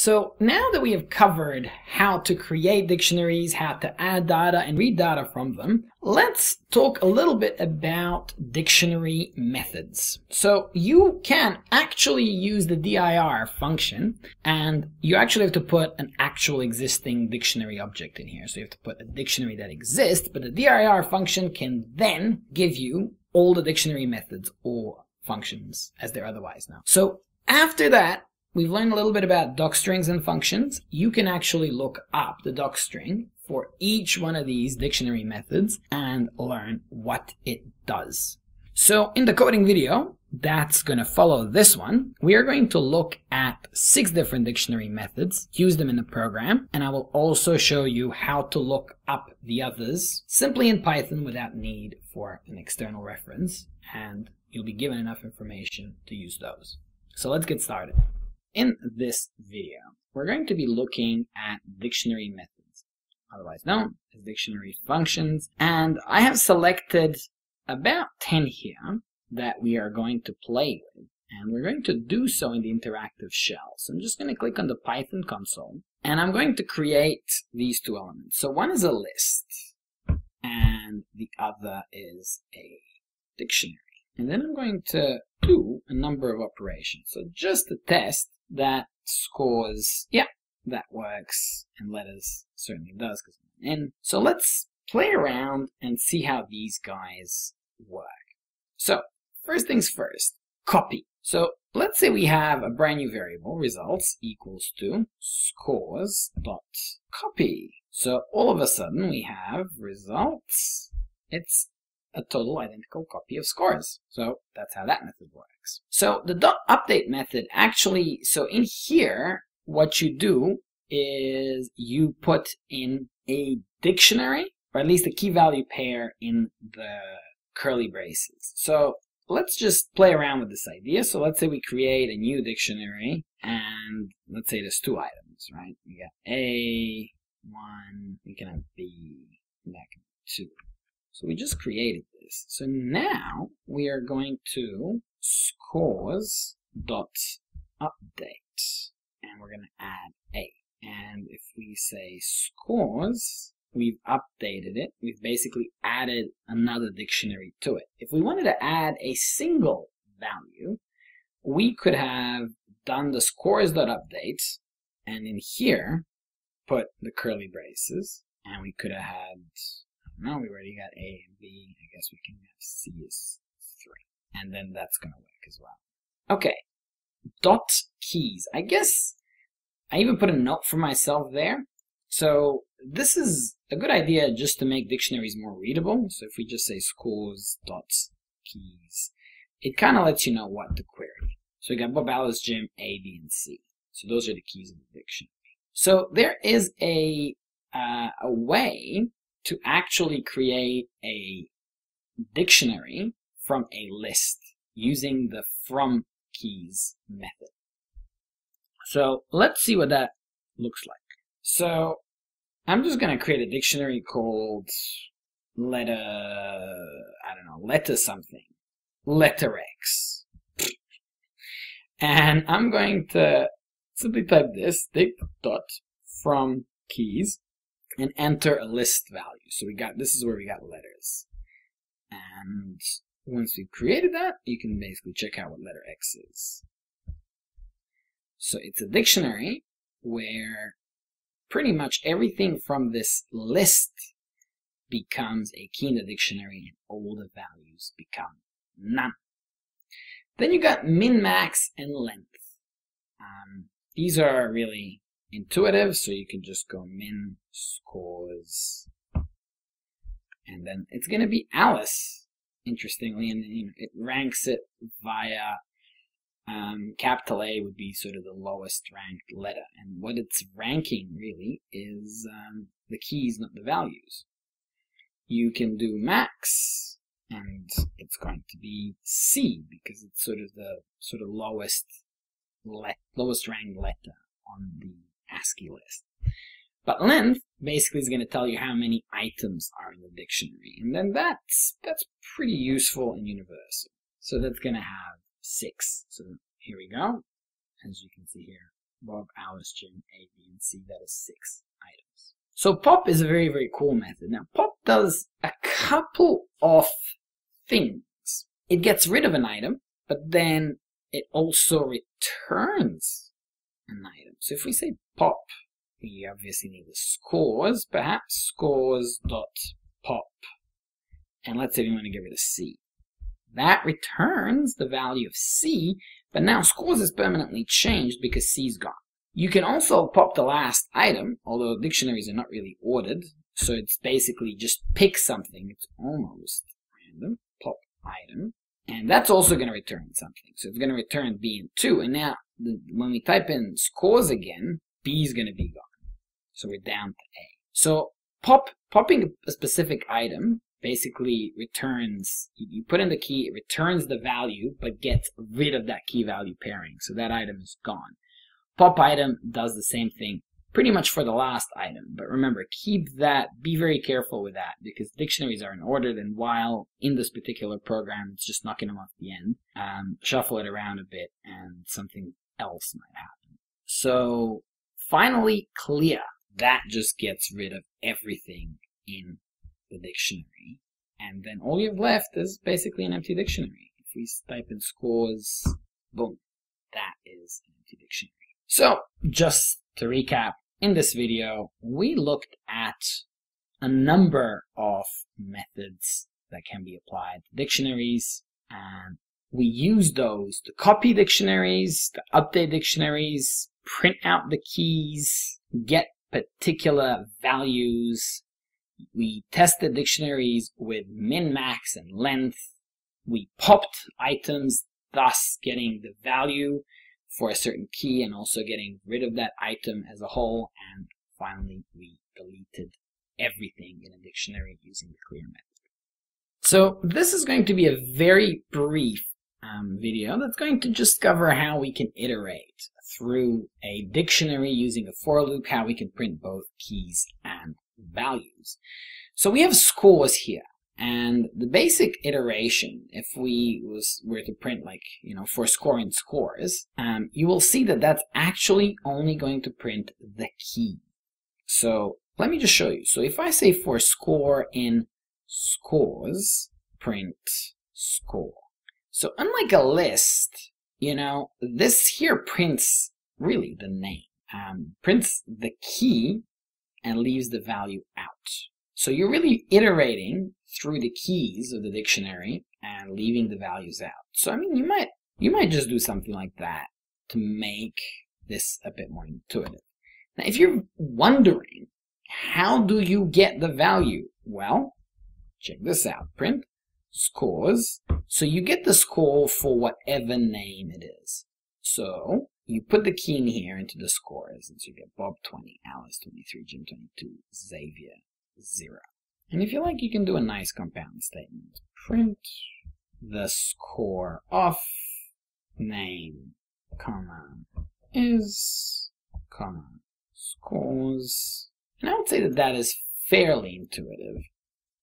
So now that we have covered how to create dictionaries, how to add data and read data from them, let's talk a little bit about dictionary methods. So you can actually use the dir function, and you actually have to put an actual existing dictionary object in here. So you have to put a dictionary that exists, but the dir function can then give you all the dictionary methods or functions as they're otherwise known. So after that, we've learned a little bit about docstrings and functions. You can actually look up the docstring for each one of these dictionary methods and learn what it does. So in the coding video that's going to follow this one, we are going to look at 6 different dictionary methods, use them in the program, and I will also show you how to look up the others simply in Python without need for an external reference, and you'll be given enough information to use those. So let's get started. In this video, we're going to be looking at dictionary methods, otherwise known as dictionary functions, and I have selected about 10 here that we are going to play with, and we're going to do so in the interactive shell. So I'm just going to click on the Python console, and I'm going to create these 2 elements. So one is a list, and the other is a dictionary. And then I'm going to do a number of operations. So just to test that scores, yeah, that works, and letters certainly does because I'm in. So let's play around and see how these guys work. So first things first, copy. So let's say we have a brand new variable, results equals to scores dot copy. So all of a sudden we have results. It's a total identical copy of scores. So that's how that method works. So the .update method actually, so in here, what you do is you put in a dictionary, or at least a key value pair in the curly braces. So let's just play around with this idea. So let's say we create a new dictionary, and let's say there's 2 items, right? We got A, 1, we can have B, and that can be 2. So we just created this. So now we are going to scores dot update, and we're going to add A. And if we say scores, we've updated it. We've basically added another dictionary to it. If we wanted to add a single value, we could have done the scores dot update, and in here put the curly braces, and we could have had, no, we already got A and B. I guess we can have C as 3. And then that's going to work as well. Okay. Dot keys. I guess I even put a note for myself there. So this is a good idea just to make dictionaries more readable. So if we just say scores dot keys, it kind of lets you know what to query. So we got Bob, Alice, Jim, A, B, and C. So those are the keys in the dictionary. So there is a way to actually create a dictionary from a list using the from keys method. So let's see what that looks like. So I'm just going to create a dictionary called letter, I don't know, letter something, letter X. And I'm going to simply type this, dot from keys, and enter a list value. So this is where we got letters. And once we've created that, you can basically check out what letter X is. So it's a dictionary where pretty much everything from this list becomes a key in the dictionary, and all the values become none. Then you got min, max, and length. These are really intuitive, so you can just go min scores, and then it's going to be Alice, interestingly, and it ranks it via capital A would be sort of the lowest ranked letter, and what it's ranking really is the keys, not the values. You can do max, and it's going to be C because it's sort of the lowest ranked letter on the ASCII list. But length basically is going to tell you how many items are in the dictionary, and then that's pretty useful and universal. So that's going to have 6. So here we go. As you can see here, Bob, Alice, Jim, A, B, and C. That is 6 items. So pop is a very, very cool method. Now, pop does a couple of things. It gets rid of an item, but then it also returns an item. So if we say pop, we obviously need the scores, perhaps scores.pop. And let's say we want to get rid of C. That returns the value of C, but now scores is permanently changed because C is gone. You can also pop the last item, although dictionaries are not really ordered, so it's basically just pick something. It's almost random. Pop item. And that's also going to return something. So it's going to return B and 2. And now when we type in scores again, B is going to be gone. So we're down to A. So popping a specific item basically returns, you put in the key, it returns the value, but gets rid of that key value pairing. So that item is gone. Pop item does the same thing pretty much for the last item. But remember, be very careful with that, because dictionaries are unordered, and while in this particular program it's just knocking them off the end, shuffle it around a bit and something else might happen. So finally, clear. That just gets rid of everything in the dictionary. And then all you have left is basically an empty dictionary. If we type in scores, boom, that is an empty dictionary. So just to recap, in this video, we looked at a number of methods that can be applied to dictionaries, and we use those to copy dictionaries, to update dictionaries, print out the keys, get particular values. We tested dictionaries with min, max, and length. We popped items, thus getting the value for a certain key and also getting rid of that item as a whole. And finally, we deleted everything in a dictionary using the clear method. So this is going to be a very brief video that's going to just cover how we can iterate through a dictionary using a for loop, how we can print both keys and values. So we have scores here, and the basic iteration, if we were to print for score in scores, you will see that that's actually only going to print the key. So let me just show you. So if I say for score in scores, print score. So unlike a list, this here prints really the name, prints the key and leaves the value out. So you're really iterating through the keys of the dictionary and leaving the values out. So I mean, you might just do something like that to make this a bit more intuitive. Now, if you're wondering, how do you get the value? Well, check this out. Print scores. So you get the score for whatever name it is. So you put the key in here into the scores, and so you get Bob 20, Alice 23, Jim 22, Xavier 0. And if you like, you can do a nice compound statement. Print the score of name, comma, is, comma, scores. And I would say that that is fairly intuitive.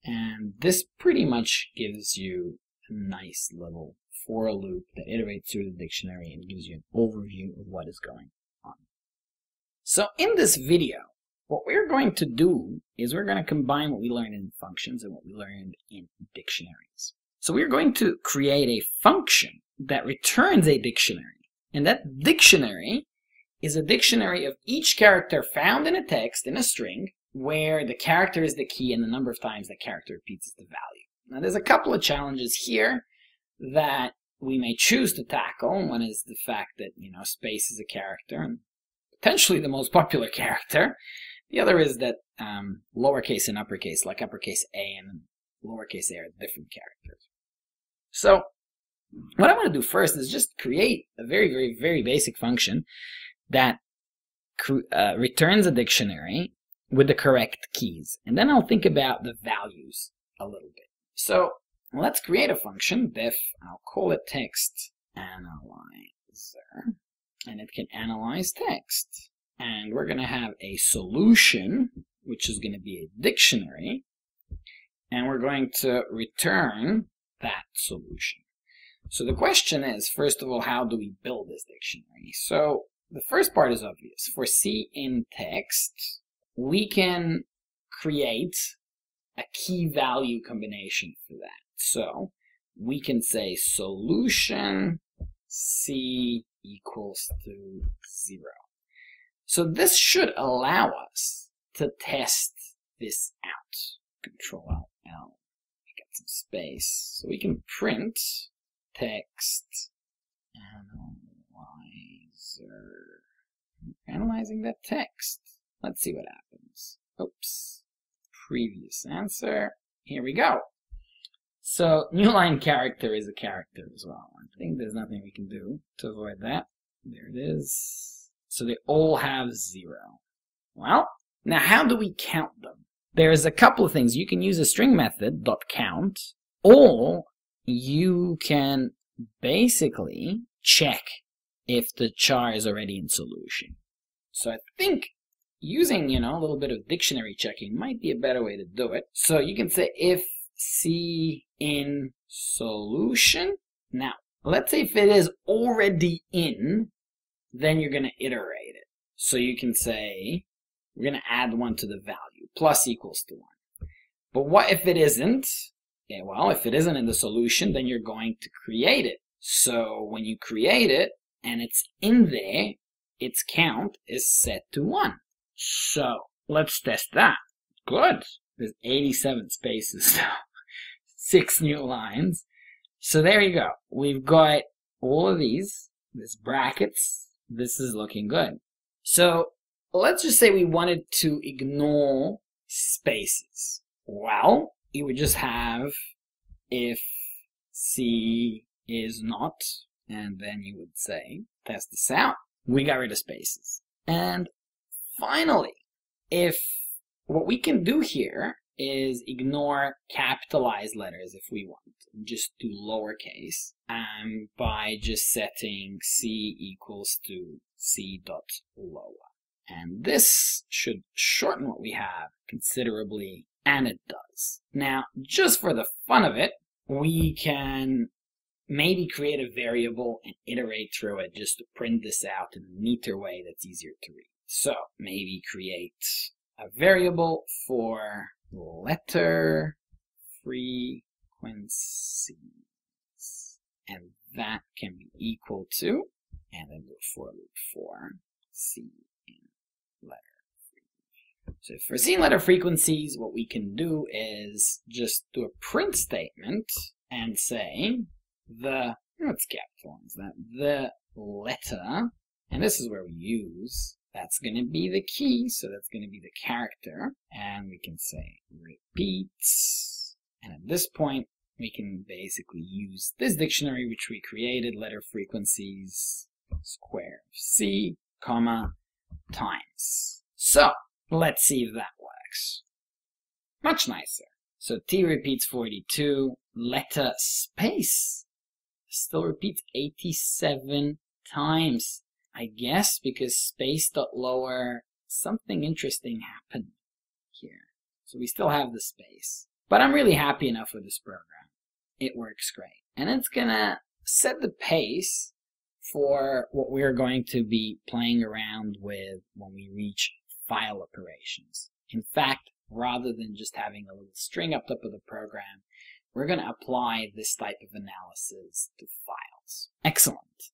And this pretty much gives you a nice little for loop that iterates through the dictionary and gives you an overview of what is going on. So in this video, what we're going to do is we're going to combine what we learned in functions and what we learned in dictionaries. So we're going to create a function that returns a dictionary. And that dictionary is a dictionary of each character found in a text, in a string, where the character is the key and the number of times that character repeats is the value. Now there's a couple of challenges here that we may choose to tackle. One is the fact that, space is a character, and potentially the most popular character. The other is that lowercase and uppercase, like uppercase A and lowercase a, are different characters. So what I want to do first is just create a very, very, very basic function that returns a dictionary with the correct keys. And then I'll think about the values a little bit. So let's create a function, def, I'll call it text analyzer, and it can analyze text. And we're going to have a solution, which is going to be a dictionary, and we're going to return that solution. So the question is, first of all, how do we build this dictionary? So the first part is obvious. For C in text, we can create a key value combination for that. So we can say solution C equals to 0. So this should allow us to test this out. Control Alt L. We got some space. So we can print text analyzer. Analyzing that text. Let's see what happens. Oops. Previous answer. Here we go. So new line character is a character as well. I think there's nothing we can do to avoid that. There it is. So they all have 0. Well, now how do we count them? There's a couple of things. You can use a string method, .count, or you can basically check if the char is already in solution. So I think using, a little bit of dictionary checking might be a better way to do it. So you can say if C in solution. Now, let's say if it is already in, then you're going to iterate it. So you can say, we're going to add 1 to the value, plus equals to 1. But what if it isn't? Yeah, well, if it isn't in the solution, then you're going to create it. So when you create it, and it's in there, its count is set to 1. So let's test that. Good. There's 87 spaces now. 6 new lines. So there you go. We've got all of these. There's brackets. This is looking good. So let's just say we wanted to ignore spaces. Well, you would just have if C is not, and then you would say, test this out. We got rid of spaces. And finally, if what we can do here is ignore capitalized letters if we want, just do lowercase, by just setting C equals to C dot lower. And this should shorten what we have considerably, and it does. Now, just for the fun of it, we can maybe create a variable and iterate through it just to print this out in a neater way that's easier to read. So maybe create a variable for letter frequencies, and that can be equal to, and then do a for loop for C in letter frequencies. So for C in letter frequencies, what we can do is just do a print statement and say let's capitalize that, the letter, and this is where we use, that's going to be the key, so that's going to be the character, and we can say repeats, and at this point we can basically use this dictionary which we created, letter frequencies, square of C, comma, times. So let's see if that works. Much nicer. So T repeats 42, letter space still repeats 87 times. I guess because space dot lower, something interesting happened here. So we still have the space. But I'm really happy enough with this program. It works great. And it's gonna set the pace for what we're going to be playing around with when we reach file operations. In fact, rather than just having a little string up top of the program, we're going to apply this type of analysis to files. Excellent.